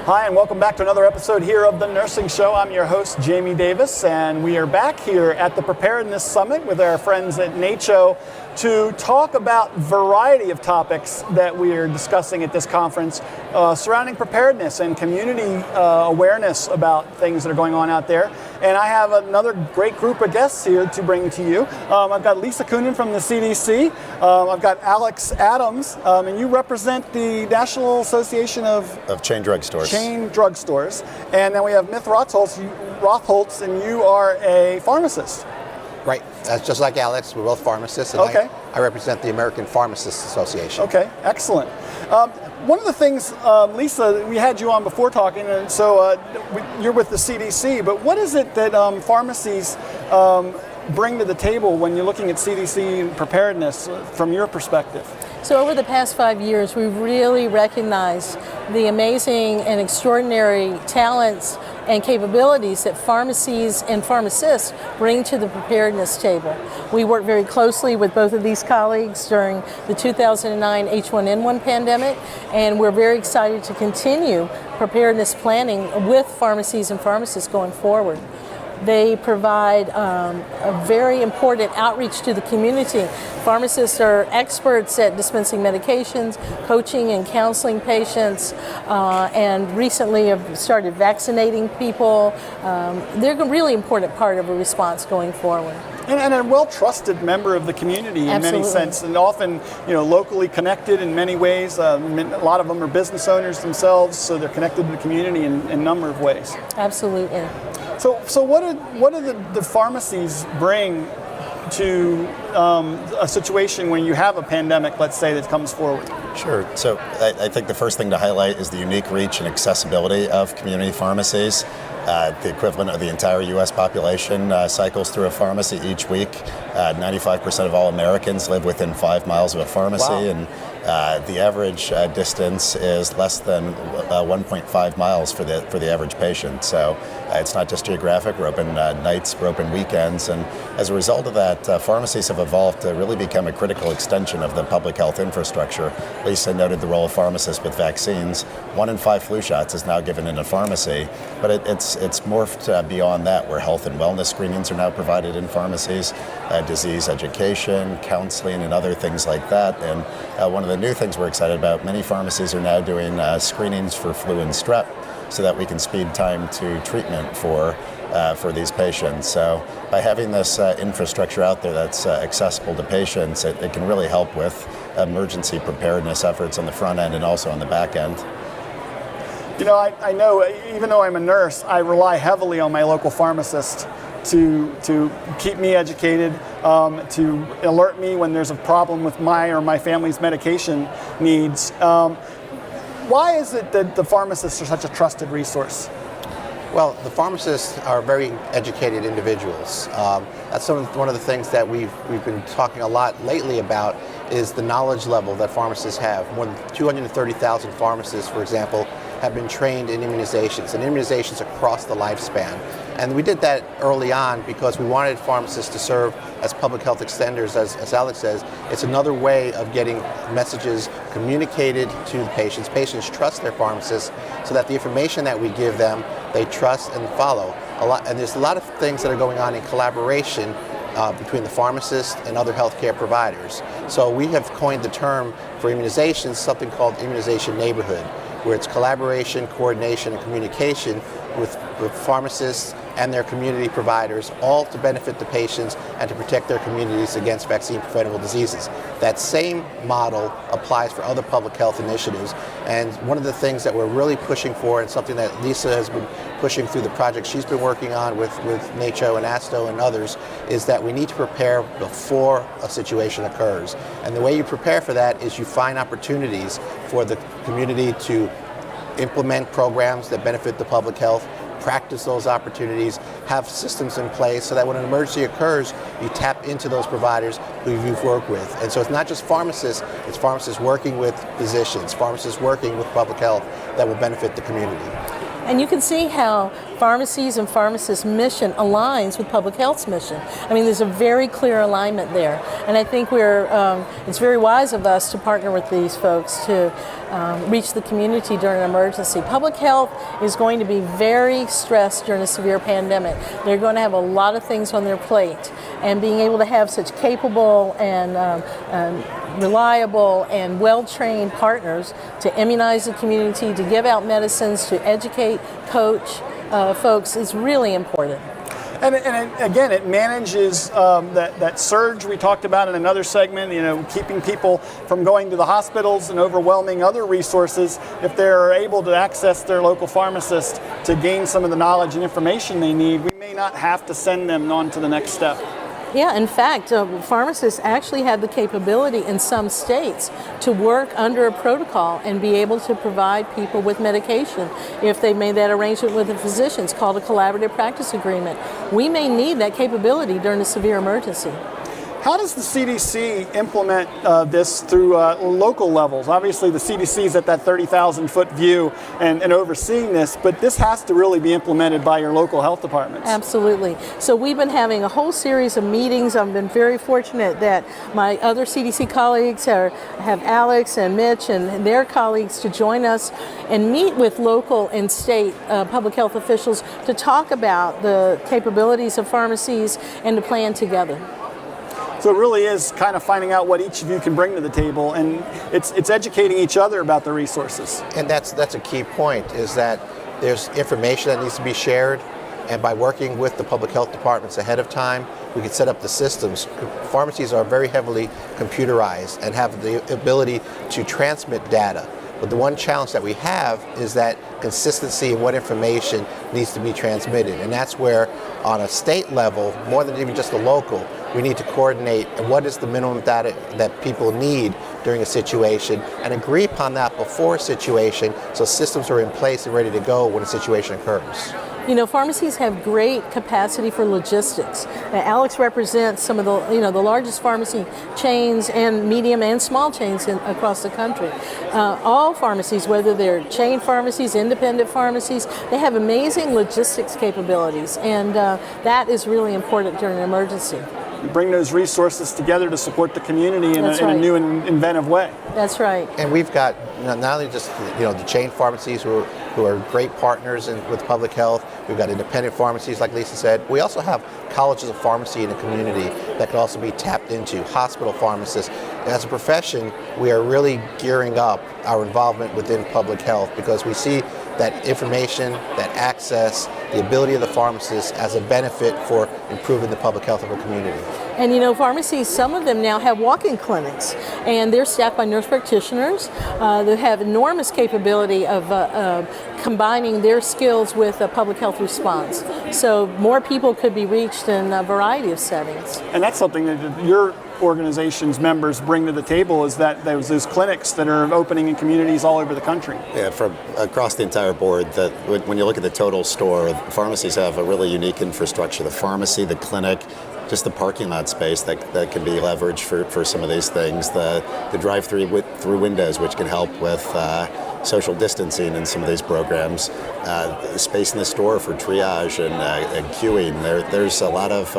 Hi, and welcome back to another episode here of The Nursing Show. I'm your host, Jamie Davis, and we are back here at the Preparedness Summit with our friends at NACCHO to talk about a variety of topics that we are discussing at this conference surrounding preparedness and community awareness about things that are going on out there. And I have another great group of guests here to bring to you. I've got Lisa Coonan from the CDC. I've got Alex Adams, and you represent the National Association of Chain Drugstores. Chain Drugstores. And then we have Myth Rothholtz, and you are a pharmacist. Right. That's just like Alex. We're both pharmacists. And okay. I represent the American Pharmacists Association. Okay, excellent. One of the things, Lisa, we had you on before talking, and so you're with the CDC, but what is it that pharmacies bring to the table when you're looking at CDC and preparedness from your perspective? So over the past 5 years, we've really recognized the amazing and extraordinary talents and capabilities that pharmacies and pharmacists bring to the preparedness table. We work very closely with both of these colleagues during the 2009 H1N1 pandemic, and we're very excited to continue preparedness planning with pharmacies and pharmacists going forward. They provide a very important outreach to the community. Pharmacists are experts at dispensing medications, coaching and counseling patients, and recently have started vaccinating people. They're a really important part of a response going forward. And a well-trusted member of the community in Absolutely. many sense, and often, locally connected in many ways. A lot of them are business owners themselves, so they're connected to the community in a number of ways. Absolutely. So what do the pharmacies bring to a situation when you have a pandemic, let's say, that comes forward? Sure. So I think the first thing to highlight is the unique reach and accessibility of community pharmacies. The equivalent of the entire U.S. population cycles through a pharmacy each week. 95% of all Americans live within 5 miles of a pharmacy, wow. And the average distance is less than 1.5 miles for the average patient. So it's not just geographic. We're open nights, we're open weekends, and as a result of that, pharmacies have evolved to really become a critical extension of the public health infrastructure. Lisa noted the role of pharmacists with vaccines. 1 in 5 flu shots is now given in a pharmacy, but it's morphed beyond that, where health and wellness screenings are now provided in pharmacies, disease education, counseling, and other things like that. And one of the new things we're excited about, many pharmacies are now doing screenings for flu and strep so that we can speed time to treatment for these patients. So by having this infrastructure out there that's accessible to patients, it can really help with emergency preparedness efforts on the front end and also on the back end. I know, even though I'm a nurse, I rely heavily on my local pharmacist to keep me educated, to alert me when there's a problem with my or my family's medication needs. Why is it that the pharmacists are such a trusted resource? Well, the pharmacists are very educated individuals. That's one of the things that we've been talking a lot lately about is the knowledge level that pharmacists have. More than 230,000 pharmacists, for example, have been trained in immunizations across the lifespan. And we did that early on because we wanted pharmacists to serve as public health extenders, as Alex says. It's another way of getting messages communicated to the patients. Patients trust their pharmacists so that the information that we give them, they trust and follow. And there's a lot of things that are going on in collaboration between the pharmacist and other healthcare providers. So we have coined the term for immunizations, something called immunization neighborhood, where it's collaboration, coordination, and communication with pharmacists and their community providers, all to benefit the patients and to protect their communities against vaccine-preventable diseases. That same model applies for other public health initiatives, and one of the things that we're really pushing for, and something that Lisa has been pushing through the project she's been working on with NACCHO and ASTO and others, is that we need to prepare before a situation occurs. And the way you prepare for that is you find opportunities for the community to implement programs that benefit the public health, practice those opportunities, have systems in place so that when an emergency occurs, you tap into those providers who you've worked with. And so it's not just pharmacists, it's pharmacists working with physicians, pharmacists working with public health that will benefit the community. And you can see how Pharmacies and Pharmacists' mission aligns with public health's mission. I mean, there's a very clear alignment there. And I think it's very wise of us to partner with these folks to reach the community during an emergency. Public health is going to be very stressed during a severe pandemic. They're going to have a lot of things on their plate. And being able to have such capable and reliable and well-trained partners to immunize the community, to give out medicines, to educate, coach folks is really important. And again, it manages that surge we talked about in another segment, keeping people from going to the hospitals and overwhelming other resources. If they're able to access their local pharmacist to gain some of the knowledge and information they need, we may not have to send them on to the next step. Yeah, in fact, pharmacists actually have the capability in some states to work under a protocol and be able to provide people with medication if they've made that arrangement with the physicians, called a collaborative practice agreement. We may need that capability during a severe emergency. How does the CDC implement this through local levels? Obviously, the CDC is at that 30,000-foot view and overseeing this, but this has to really be implemented by your local health departments. Absolutely. So we've been having a whole series of meetings. I've been very fortunate that my other CDC colleagues have Alex and Mitch and their colleagues to join us and meet with local and state public health officials to talk about the capabilities of pharmacies and to plan together. So it really is kind of finding out what each of you can bring to the table, and it's educating each other about the resources. And that's a key point, is that there's information that needs to be shared, and by working with the public health departments ahead of time, we can set up the systems. Pharmacies are very heavily computerized and have the ability to transmit data. But the one challenge that we have is that consistency in what information needs to be transmitted. And that's where, on a state level, more than even just the local, we need to coordinate what is the minimum data that people need during a situation and agree upon that before a situation so systems are in place and ready to go when a situation occurs. Pharmacies have great capacity for logistics. Alex represents some of the largest pharmacy chains and medium and small chains across the country. All pharmacies, whether they're chain pharmacies, independent pharmacies, they have amazing logistics capabilities, and that is really important during an emergency. You bring those resources together to support the community in a new and inventive way. That's right. And we've got not only just the chain pharmacies who are great partners with public health. We've got independent pharmacies, like Lisa said. We also have colleges of pharmacy in the community that can also be tapped into, hospital pharmacists. As a profession, we are really gearing up our involvement within public health because we see that information, that access, the ability of the pharmacists as a benefit for improving the public health of our community. And pharmacies, some of them now have walk-in clinics, and they're staffed by nurse practitioners that have enormous capability of combining their skills with a public health response. So more people could be reached in a variety of settings. And that's something that your organization's members bring to the table, is that those clinics that are opening in communities all over the country. Yeah, from across the entire board, that when you look at the total store, pharmacies have a really unique infrastructure. The pharmacy, the clinic, just the parking lot space that can be leveraged for some of these things. The drive-through windows, which can help with social distancing in some of these programs. The space in the store for triage and queuing. There's a lot of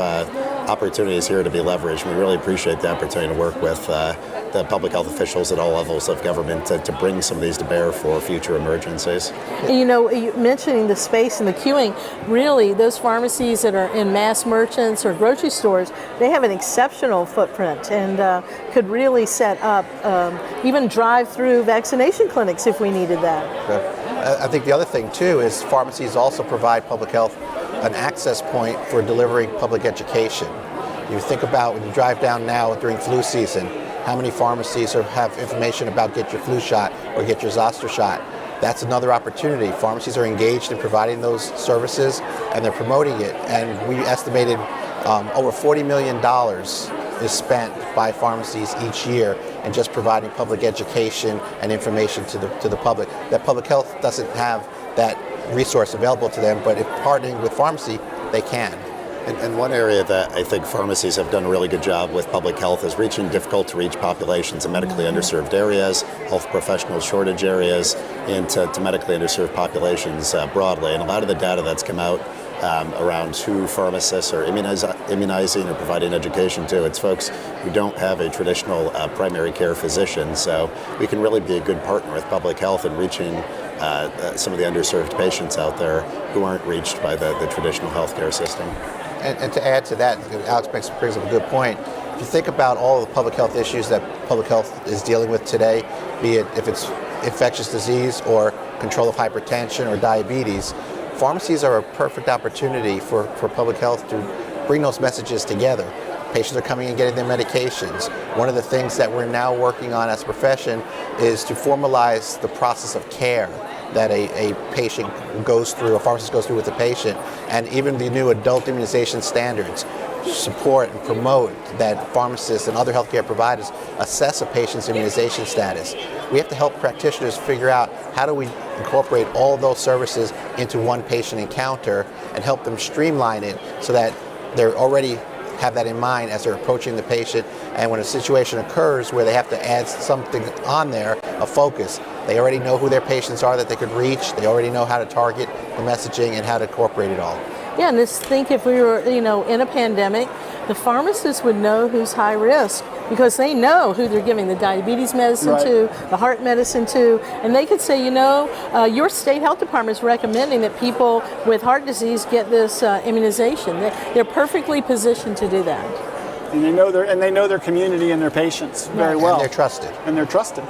opportunities here to be leveraged. We really appreciate the opportunity to work with the public health officials at all levels of government to bring some of these to bear for future emergencies. You mentioning the space and the queuing, really those pharmacies that are in mass merchants or grocery stores, they have an exceptional footprint and could really set up even drive-through vaccination clinics if we needed that. I think the other thing too is pharmacies also provide public health an access point for delivering public education. You think about when you drive down now during flu season, how many pharmacies have information about get your flu shot or get your zoster shot. That's another opportunity. Pharmacies are engaged in providing those services and they're promoting it. And we estimated over $40 million is spent by pharmacies each year in just providing public education and information to the public. That public health doesn't have that resource available to them, but if partnering with pharmacy, they can. And one area that I think pharmacies have done a really good job with public health is reaching difficult to reach populations in medically underserved areas, health professional shortage areas, and to medically underserved populations broadly. And a lot of the data that's come out around who pharmacists are immunizing or providing education to, it's folks who don't have a traditional primary care physician. So we can really be a good partner with public health in reaching some of the underserved patients out there who aren't reached by the traditional healthcare system. And to add to that, Alex brings up a good point. If you think about all the public health issues that public health is dealing with today, be it if it's infectious disease or control of hypertension or diabetes, pharmacies are a perfect opportunity for public health to bring those messages together. Patients are coming and getting their medications. One of the things that we're now working on as a profession is to formalize the process of care that a patient goes through, a pharmacist goes through with the patient, and even the new adult immunization standards support and promote that pharmacists and other healthcare providers assess a patient's immunization status. We have to help practitioners figure out how do we incorporate all those services into one patient encounter and help them streamline it so that they're already have that in mind as they're approaching the patient, and when a situation occurs where they have to add something on there, a focus, they already know who their patients are that they could reach, they already know how to target the messaging and how to incorporate it all. Yeah, and just think if we were, in a pandemic, the pharmacists would know who's high risk because they know who they're giving the diabetes medicine to, the heart medicine to, and they could say, your state health department is recommending that people with heart disease get this immunization. They're perfectly positioned to do that. And they know their community and their patients very well. And they're trusted.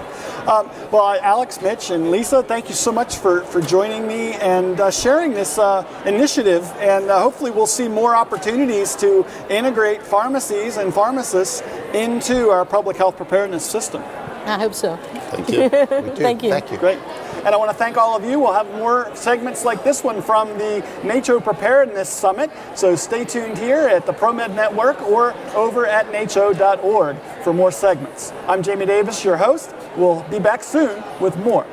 Well, Alex, Mitch, and Lisa, thank you so much for joining me and sharing this initiative. And hopefully we'll see more opportunities to integrate pharmacies and pharmacists into our public health preparedness system. I hope so. Thank you. Thank you. Thank you. Great. And I want to thank all of you. We'll have more segments like this one from the NACCHO Preparedness Summit. So stay tuned here at the ProMed Network or over at NACCHO.org for more segments. I'm Jamie Davis, your host. We'll be back soon with more.